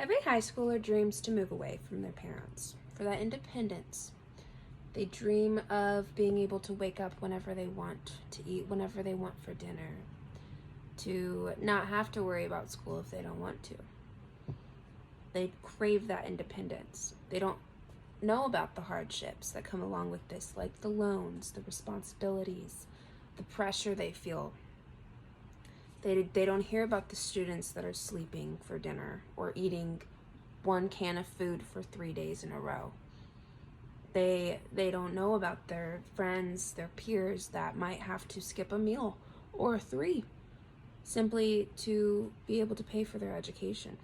Every high schooler dreams to move away from their parents, for that independence. They dream of being able to wake up whenever they want, to eat whenever they want for dinner, to not have to worry about school if they don't want to. They crave that independence. They don't know about the hardships that come along with this, like the loans, the responsibilities, the pressure they feel. They don't hear about the students that are sleeping for dinner or eating one can of food for 3 days in a row. They don't know about their friends, their peers that might have to skip a meal or 3 simply to be able to pay for their education.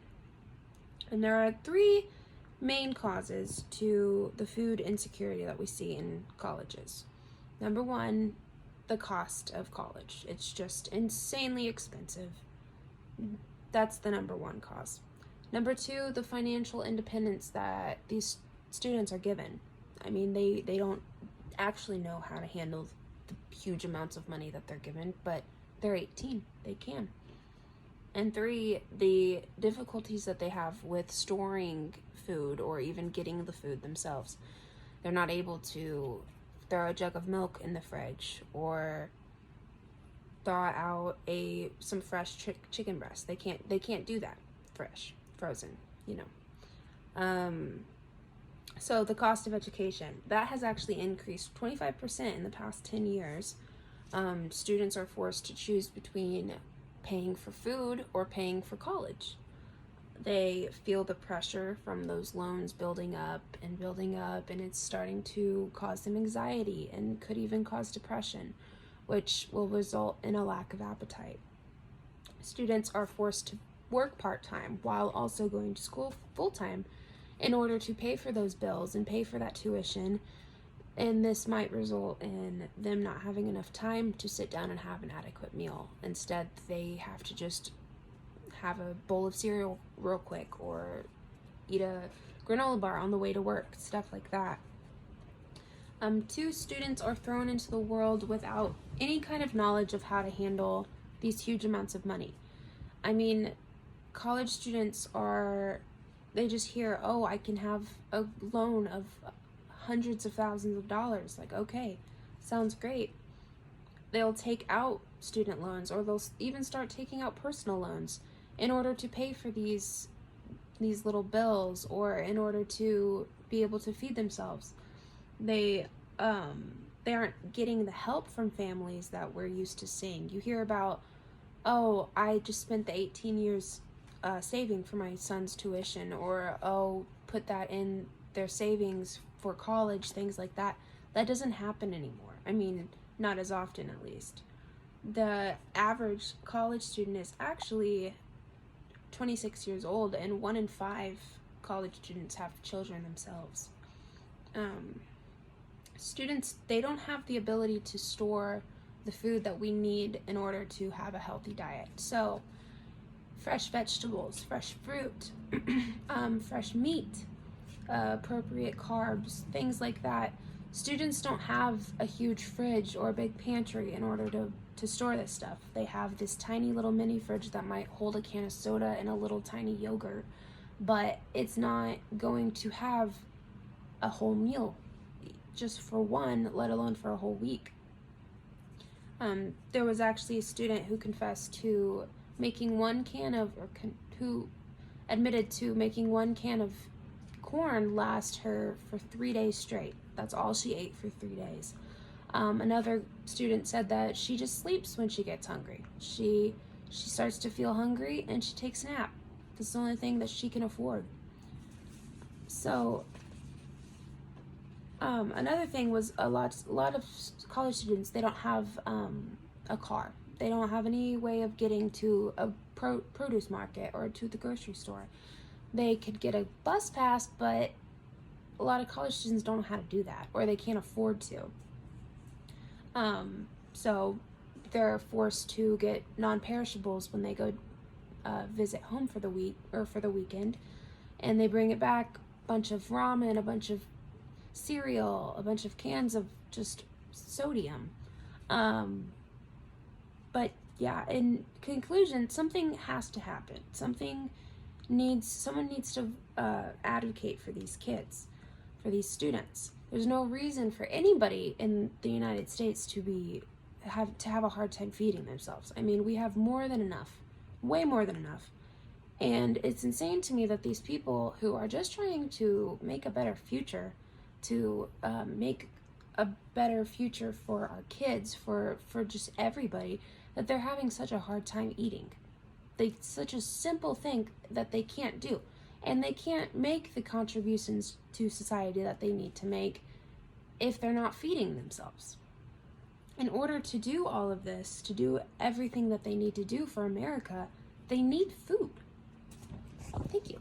And there are 3 main causes to the food insecurity that we see in colleges. Number 1, the cost of college. It's just insanely expensive. That's the number 1 cause. Number 2, the financial independence that these students are given. I mean, they don't actually know how to handle the huge amounts of money that they're given, but they're 18. They can. And 3, the difficulties that they have with storing food or even getting the food themselves. They're not able to throw a jug of milk in the fridge or thaw out some fresh chicken breast. They can't do that fresh, frozen, So the cost of education, that has actually increased 25% in the past 10 years. Students are forced to choose between paying for food or paying for college. They feel the pressure from those loans building up, and it's starting to cause them anxiety and could even cause depression, which will result in a lack of appetite. Students are forced to work part-time while also going to school full-time in order to pay for those bills and pay for that tuition, and this might result in them not having enough time to sit down and have an adequate meal. Instead, they have to just have a bowl of cereal real quick or eat a granola bar on the way to work, stuff like that. 2, students are thrown into the world without any kind of knowledge of how to handle these huge amounts of money. I mean, college students they just hear, oh, I can have a loan of hundreds of thousands of dollars. Like, okay, sounds great. They'll take out student loans, or they'll even start taking out personal loans in order to pay for these little bills, or in order to be able to feed themselves. They aren't getting the help from families that we're used to seeing. You hear about, oh, I just spent the 18 years saving for my son's tuition, or oh, put that in their savings for college, things like that. That doesn't happen anymore. I mean, not as often, at least. The average college student is actually 26 years old, and 1 in 5 college students have children themselves. Students, they don't have the ability to store the food that we need in order to have a healthy diet. So fresh vegetables, fresh fruit, fresh meat, appropriate carbs, things like that. Students don't have a huge fridge or a big pantry in order to store this stuff. They have this tiny little mini fridge that might hold a can of soda and a little tiny yogurt, but it's not going to have a whole meal just for one, let alone for a whole week. There was actually a student who confessed to making who admitted to making 1 can of corn last her for 3 days straight. That's all she ate for 3 days. Another student said that she just sleeps when she gets hungry. She starts to feel hungry and she takes a nap. That's the only thing that she can afford. So another thing was a lot of college students, they don't have a car. They don't have any way of getting to a produce market or to the grocery store. They could get a bus pass, but a lot of college students don't know how to do that, or they can't afford to. So they're forced to get non-perishables when they go visit home for the week or for the weekend, and they bring it back, a bunch of ramen, a bunch of cereal, a bunch of cans of just sodium. But yeah, in conclusion, something has to happen. Something someone needs to advocate for these kids, for these students. There's no reason for anybody in the United States to have a hard time feeding themselves. I mean, we have more than enough, way more than enough. And it's insane to me that these people who are just trying to make a better future, to make a better future for our kids, for just everybody, that they're having such a hard time eating. Such a simple thing that they can't do. And they can't make the contributions to society that they need to make if they're not feeding themselves. In order to do all of this, to do everything that they need to do for America, they need food. Thank you.